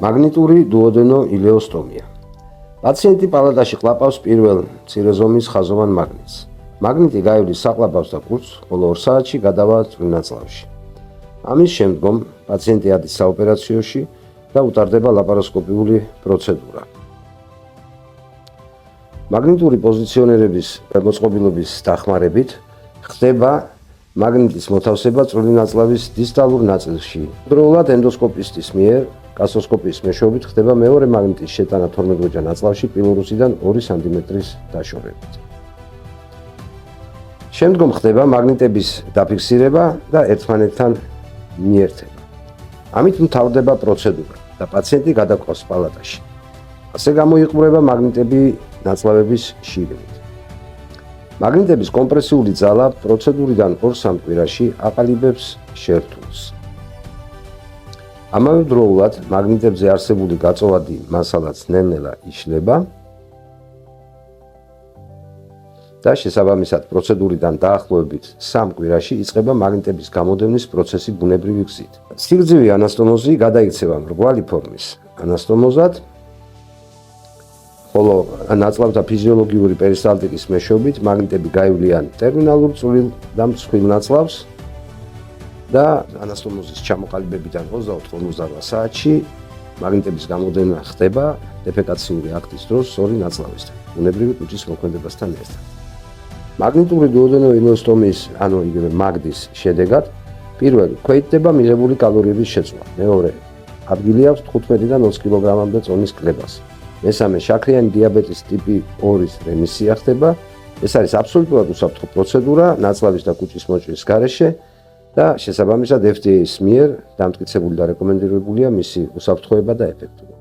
მაგნიტური დუოდენო ილეოსტომია. პაციენტი პალატაში ყლაპავს პირველ მცირე ზომის ხაზოვან მაგნიტს. მაგნიტი გაივლის საყლაპავს და კურს, ხოლო 2 საათში გადავა წვრილნაცლავში. ამის შემდგომ პაციენტი ადის საოპერაციოში და უტარდება ლაპაროსკოპიული პროცედურა. მაგნიტური პოზიციონერების მოწყობილობის დახმარებით ხდება მაგნიტის მოთავსება წვრილნაცლავის დისტალურ ნაწილში. დროულად ენდოსკოპისტის მიერ კასტოსკოპიის მეშვეობით ხდება მეორე მაგნიტის შეტანა 12 ნაწლავში პილორუსიდან 2 სანტიმეტრის დაშორებით. შემდგომ ხდება მაგნიტების დაფიქსირება და ერთმანეთთან მიერთება. ამით მთავრდება პროცედურა და პაციენტი გადაყვავს პალატაში. ასე გამოიყურება მაგნიტები ნაწლავების შიგნით. მაგნიტების კომპრესიული ძალა პროცედურიდან 2-3 კვირაში აყალიბებს შერთულს. ამავე დროულად მაგნიტებზე არსებული გაწოვადი მასალაც ნელ-ნელა იშლება და შესაბამისად პროცედურიდან დაახლოებით 3 კვირაში იწყება მაგნიტების გამოდევნის პროცესი ბუნებრივი გზით. სიგრძივი ანასტომოზი გადაიქცევა მრგვალი ფორმის ანასტომოზად, ხოლო ნაწლავთა ფიზიოლოგიური პერისტალტიკის მეშვეობით მაგნიტები გაივლიან ტერმინალურ წვრილ და მსხვილ ნაწლავს და ანასტომოზის ჩამოყალიბებიდან 24-48 საათში მაგნიტების გამოდევნა ხდება დეფეკაციური აქტის დროს ორი ნაწლავისთან, ბუნებრივი კუჭის მოქმედებასთან ერთად. მაგნიტური დუოდენო ილეოსტომიის, ანუ იგივე მაგდის შედეგად, პირველი ქვეითდება მიღებული კალორიების შეცვლა, მეორე ადგილი აქვს 15-დან 20 კილოგრამამდე წონის კლებას. მესამე შაქრიანი დიაბეტის ტიპი 2-ის რემისია ხდება. ეს არის აბსოლუტურად უსაფრთხო პროცედურა ნაწლავის და კუჭის მოჭრის გარეშე და შესაბამისად FDA-ის მიერ დამტკიცებული და რეკომენდირებულია მისი უსაფრთხოება და ეფექტურობა.